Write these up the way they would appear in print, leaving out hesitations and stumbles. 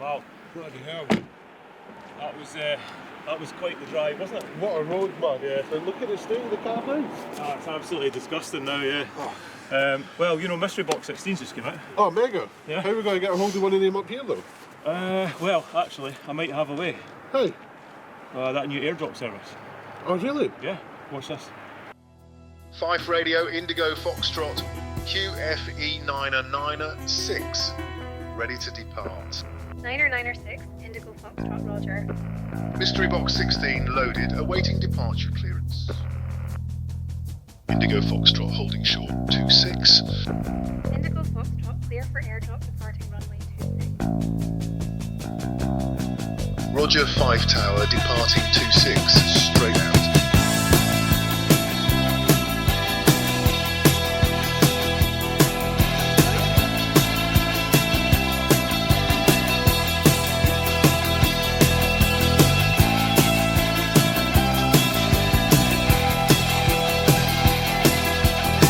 Wow, Bloody hell. that was quite the drive, wasn't it? What a road, man. Yeah. And look at the state of the car now. Oh, it's absolutely disgusting now, yeah. Oh. Well, you know, Mystery Box 16's just came out. Oh, mega. Yeah. How are we going to get a hold of one of them up here, though? Well, actually, I might have a way. Hey. That new airdrop service. Oh, really? Yeah, watch this. Fife Radio Indigo Foxtrot QFE996 ready to depart. 996 Indigo Foxtrot, Roger. Mystery Box 16 loaded, awaiting departure clearance. Indigo Foxtrot holding short 26. Indigo Foxtrot clear for airdrop departing runway 26. Roger 5 Tower departing 26, straight out.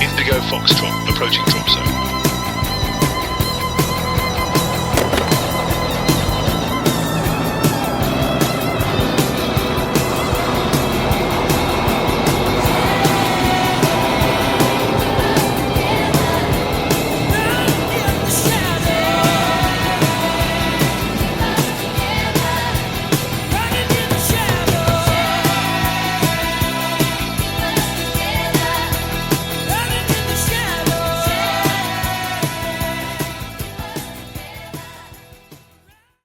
Indigo Foxtrot approaching drop zone.